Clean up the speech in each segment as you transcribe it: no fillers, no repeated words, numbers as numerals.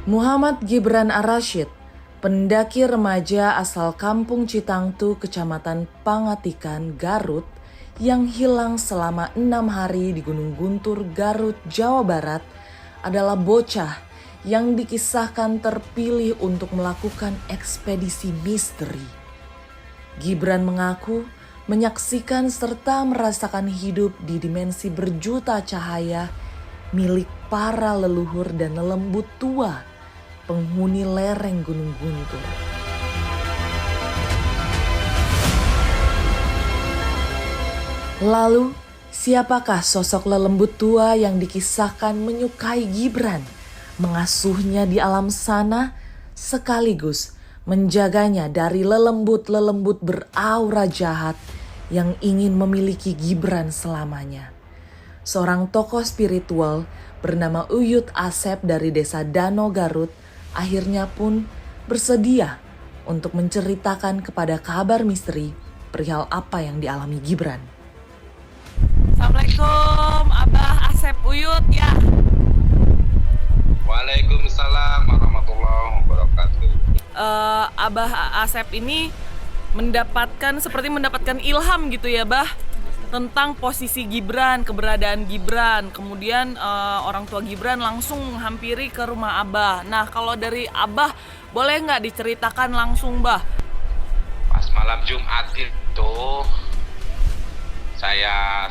Muhammad Gibran Ar-Rasyid, pendaki remaja asal Kampung Citangtu, Kecamatan Pangatikan, Garut, yang hilang selama 6 hari di Gunung Guntur, Garut, Jawa Barat, adalah bocah yang dikisahkan terpilih untuk melakukan ekspedisi misteri. Gibran mengaku menyaksikan serta merasakan hidup di dimensi berjuta cahaya milik para leluhur dan lelembut tua, penghuni lereng Gunung Guntur. Lalu, siapakah sosok lelembut tua yang dikisahkan menyukai Gibran, mengasuhnya di alam sana, sekaligus menjaganya dari lelembut-lelembut beraura jahat yang ingin memiliki Gibran selamanya? Seorang tokoh spiritual bernama Uyut Asep dari desa Dano, Garut, akhirnya pun bersedia untuk menceritakan kepada Kabar Misteri perihal apa yang dialami Gibran. Assalamualaikum, Abah Asep Uyut ya. Waalaikumsalam warahmatullahi wabarakatuh. Abah Asep ini seperti mendapatkan ilham gitu ya, Bah, tentang posisi Gibran, keberadaan Gibran. Kemudian orang tua Gibran langsung menghampiri ke rumah Abah. Nah, kalau dari Abah, boleh nggak diceritakan langsung, Bah? Pas malam Jumat itu, saya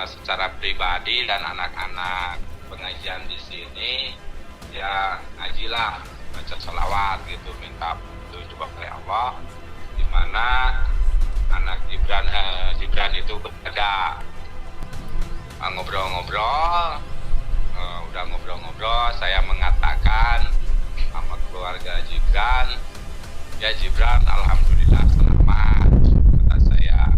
secara pribadi dan anak-anak pengajian di sini, ya ngajilah, baca sholawat gitu, minta petunjuk oleh Allah, di mana anak Gibran itu berada. Udah ngobrol, saya mengatakan sama keluarga Gibran, ya Gibran, alhamdulillah selamat. Kata saya,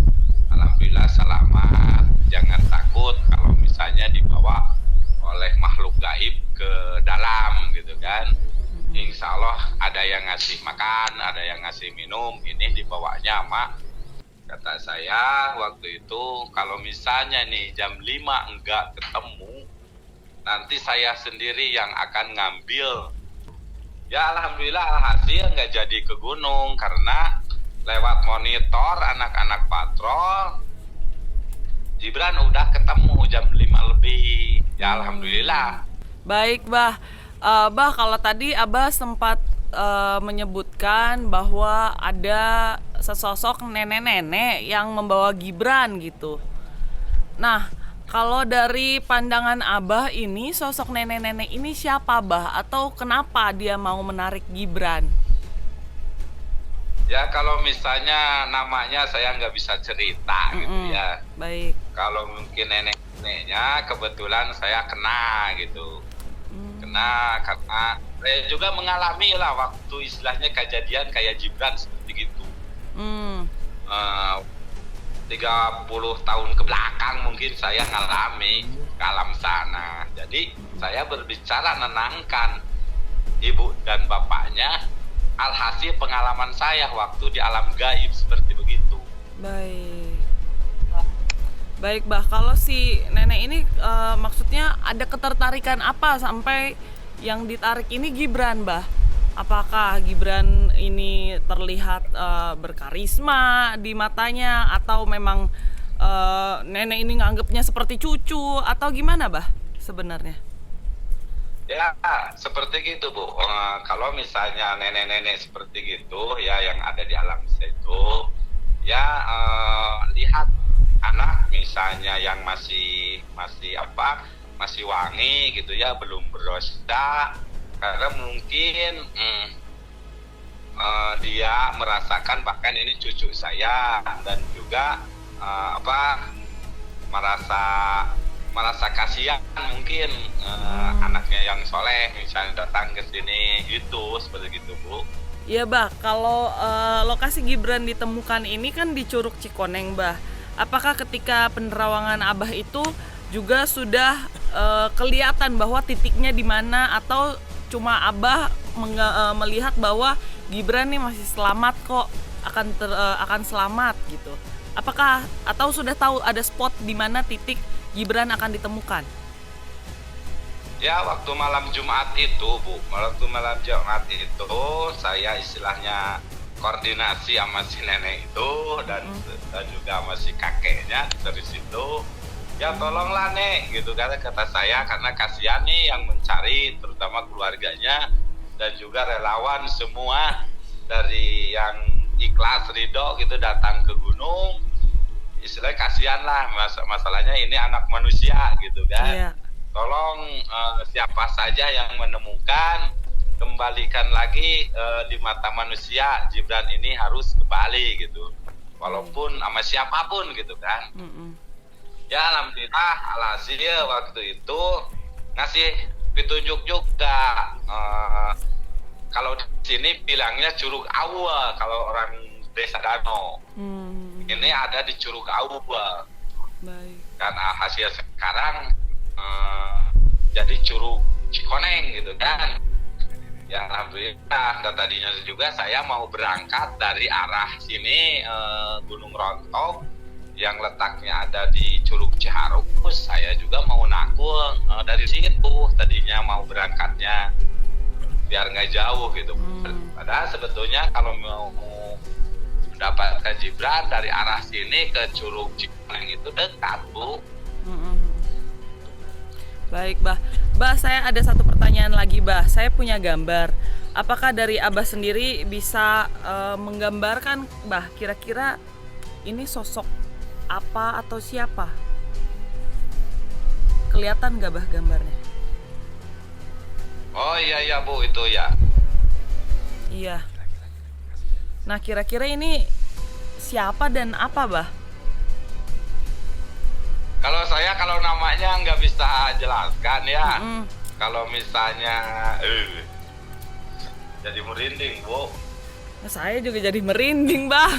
alhamdulillah selamat, jangan takut kalau misalnya dibawa oleh makhluk gaib ke dalam gitu kan. Insya Allah ada yang ngasih makan, ada yang ngasih minum, ini dibawanya mak. Kata saya waktu itu, kalau misalnya nih jam 5 enggak ketemu, nanti saya sendiri yang akan ngambil. Ya alhamdulillah hasil nggak jadi ke gunung, karena lewat monitor anak-anak patrol, Gibran udah ketemu jam 5 lebih. Ya alhamdulillah. Baik, Bah. Bah, kalau tadi Abah sempat menyebutkan bahwa ada sesosok nenek-nenek yang membawa Gibran gitu. Nah, kalau dari pandangan Abah ini, sosok nenek-nenek ini siapa, Bah? Atau kenapa dia mau menarik Gibran? Ya kalau misalnya namanya saya nggak bisa cerita gitu ya. Baik. Kalau mungkin nenek-neneknya kebetulan saya kena gitu. Kena karena saya juga mengalami lah waktu istilahnya kejadian kayak Gibran seperti gitu. 30 tahun ke belakang mungkin saya ngalami ke alam sana. Jadi saya berbicara nenangkan ibu dan bapaknya, alhasil pengalaman saya waktu di alam gaib seperti begitu. Baik, Bah. Kalau si nenek ini maksudnya ada ketertarikan apa sampai yang ditarik ini Gibran, Bah? Apakah Gibran ini terlihat berkarisma di matanya, atau memang nenek ini nganggapnya seperti cucu, atau gimana, Bah, sebenarnya? Ya seperti gitu, Bu. Kalau misalnya nenek-nenek seperti gitu ya yang ada di alam situ, ya lihat anak misalnya yang masih wangi gitu ya, belum berdosa, karena mungkin dia merasakan bahkan ini cucu saya, dan juga merasa kasihan mungkin anaknya yang soleh misalnya datang ke sini gitu, seperti gitu, Bu. Iya, Bah. Kalau lokasi Gibran ditemukan ini kan di Curug Cikoneng, Bah. Apakah ketika penerawangan Abah itu juga sudah kelihatan bahwa titiknya di mana, atau cuma Abah melihat bahwa Gibran nih masih selamat kok, akan selamat gitu? Apakah atau sudah tahu ada spot di mana titik Gibran akan ditemukan? Ya, waktu malam Jumat itu, Bu. Waktu malam Jumat itu, saya istilahnya koordinasi sama si nenek itu dan juga sama si kakeknya dari situ. Ya tolonglah Nek, gitu kata saya, karena kasihan nih yang mencari, terutama keluarganya dan juga relawan semua dari yang ikhlas ridho gitu datang ke gunung. Istilahnya kasihan lah, masalahnya ini anak manusia gitu kan. Iya. Tolong siapa saja yang menemukan, kembalikan lagi di mata manusia Gibran ini harus kembali gitu, walaupun sama siapapun gitu kan. Ya alhamdulillah, alhasil waktu itu ngasih petunjuk juga. Kalau di sini bilangnya Curug Awa, kalau orang Desa Danau. Ini ada di Curug Awa. Baik. Karena hasil sekarang jadi Curug Cikoneng gitu kan. Ya alhamdulillah, dan tadinya juga saya mau berangkat dari arah sini Gunung Rontok yang letaknya ada di Curug Ciharus. Saya juga mau nakul dari situ, tadinya mau berangkatnya biar nggak jauh gitu. Padahal sebetulnya kalau mau mendapatkan Gibran dari arah sini ke Curug Cikoneng itu dekat, Bu. Baik, Bah. Bah, saya ada satu pertanyaan lagi, Bah. Saya punya gambar. Apakah dari Abah sendiri bisa menggambarkan, Bah, kira-kira ini sosok apa atau siapa? Kelihatan nggak, Bah, gambarnya? Oh iya Bu, itu ya. Iya. Nah, kira-kira ini siapa dan apa, Bah? Kalau namanya nggak bisa jelaskan ya. Kalau misalnya jadi merinding, Bu. Nah, saya juga jadi merinding, Bah.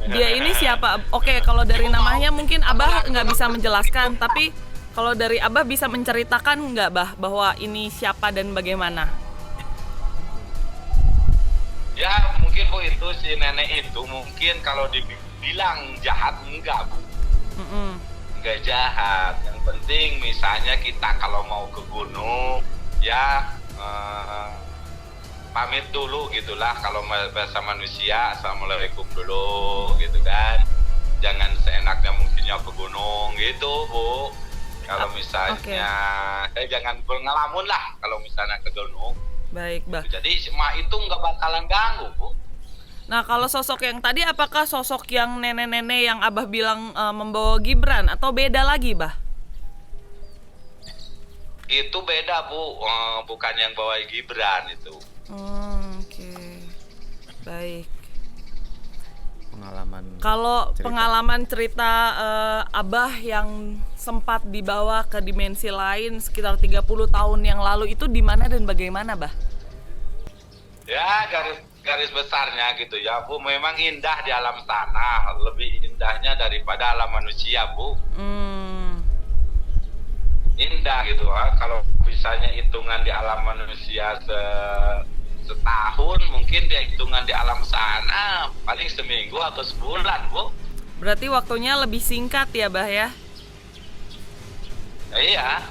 Dia ini siapa? Oke, kalau dari namanya mungkin Abah nggak bisa menjelaskan, tapi kalau dari Abah bisa menceritakan nggak, Bah, bahwa ini siapa dan bagaimana? Ya mungkin Bu, itu si nenek itu mungkin kalau dibilang jahat enggak, Bu. Enggak jahat. Yang penting misalnya kita kalau mau ke gunung ya pamit dulu gitulah. Kalau bahasa manusia assalamualaikum dulu gitu kan. Jangan seenaknya mungkinnya ke gunung gitu, Bu. Kalau misalnya jangan berngelamun lah kalau misalnya ke gunung. Baik, Bah. Jadi semua itu nggak bakalan ganggu, Bu. Nah, kalau sosok yang tadi apakah sosok yang nenek-nenek yang Abah bilang membawa Gibran atau beda lagi, Bah? Itu beda, Bu. Bukan yang bawa Gibran itu. Oke. Baik. Kalau pengalaman cerita Abah yang sempat dibawa ke dimensi lain sekitar 30 tahun yang lalu itu di mana dan bagaimana, Bah? Ya, garis besarnya gitu ya, Bu. Memang indah di alam sana, lebih indahnya daripada alam manusia, Bu. Indah gitu, kalau misalnya hitungan di alam manusia setahun, mungkin dia hitungan di alam sana paling seminggu atau sebulan, Bu. Berarti waktunya lebih singkat ya, Bah ya? Iya.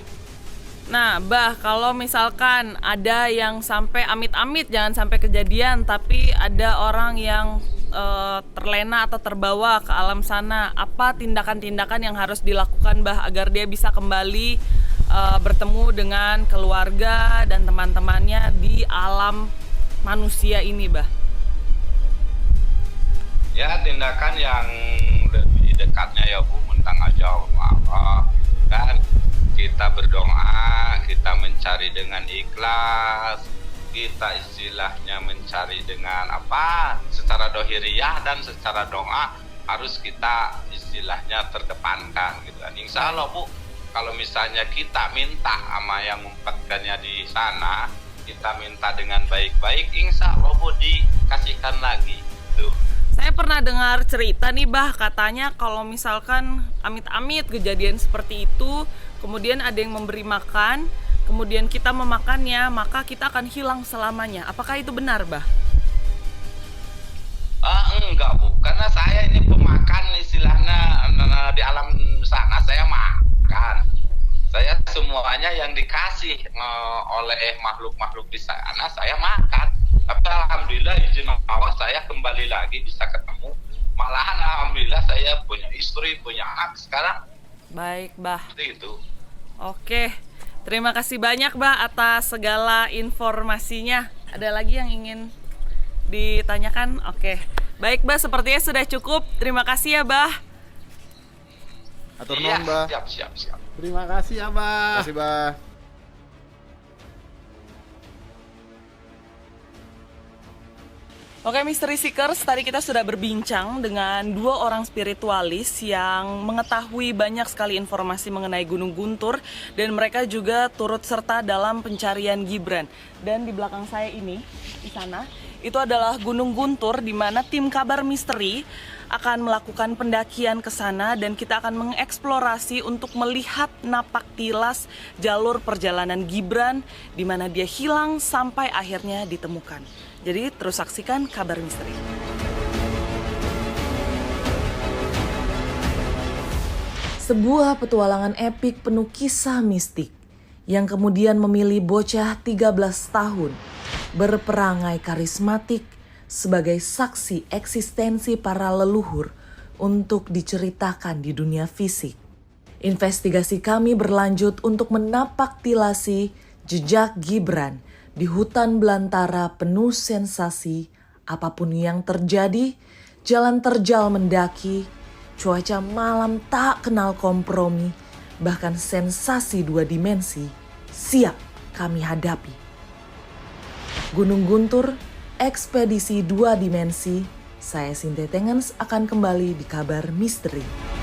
Nah, Bah, kalau misalkan ada yang sampai amit-amit, jangan sampai kejadian, tapi ada orang yang terlena atau terbawa ke alam sana, apa tindakan-tindakan yang harus dilakukan, Bah, agar dia bisa kembali bertemu dengan keluarga dan teman-temannya di alam manusia ini, Bah? Ya, tindakan yang lebih dekatnya ya, Bu, mentang aja Allah kan. Kita berdoa, kita mencari dengan ikhlas, kita istilahnya mencari dengan secara dohiriyah dan secara doa harus kita istilahnya terdepankan gitu kan. Insya Allah, Bu, kalau misalnya kita minta sama yang mempatkannya di sana, kita minta dengan baik-baik, insya Allah, Bu, dikasihkan lagi tuh. Saya pernah dengar cerita nih, Bah, katanya kalau misalkan amit-amit kejadian seperti itu, kemudian ada yang memberi makan, kemudian kita memakannya, maka kita akan hilang selamanya. Apakah itu benar, Bah? Enggak, Bu, karena saya ini pemakan istilahnya di alam sana, saya makan. Saya semuanya yang dikasih oleh makhluk-makhluk di sana saya makan. Tapi alhamdulillah izin Allah saya kembali lagi bisa ketemu. Malahan alhamdulillah saya punya istri, punya anak sekarang. Baik, Bah. Seperti itu. Oke, terima kasih banyak, Bah, atas segala informasinya. Ada lagi yang ingin ditanyakan? Oke, baik, Bah, sepertinya sudah cukup. Terima kasih ya, Bah. Atur Iya, nuhun, Bah. siap. Terima kasih, Abah. Terima kasih, Bah. Oke, Mystery Seekers, tadi kita sudah berbincang dengan 2 orang spiritualis yang mengetahui banyak sekali informasi mengenai Gunung Guntur dan mereka juga turut serta dalam pencarian Gibran. Dan di belakang saya ini, di sana, itu adalah Gunung Guntur di mana tim Kabar Misteri akan melakukan pendakian ke sana dan kita akan mengeksplorasi untuk melihat napak tilas jalur perjalanan Gibran di mana dia hilang sampai akhirnya ditemukan. Jadi terus saksikan Kabar Misteri. Sebuah petualangan epik penuh kisah mistik yang kemudian memilih bocah 13 tahun berperangai karismatik sebagai saksi eksistensi para leluhur untuk diceritakan di dunia fisik. Investigasi kami berlanjut untuk menapaktilasi jejak Gibran di hutan belantara penuh sensasi. Apapun yang terjadi, jalan terjal mendaki, cuaca malam tak kenal kompromi, bahkan sensasi 2 dimensi siap kami hadapi. Gunung Guntur, ekspedisi 2 dimensi. Saya Sinte Tengens akan kembali di Kabar Misteri.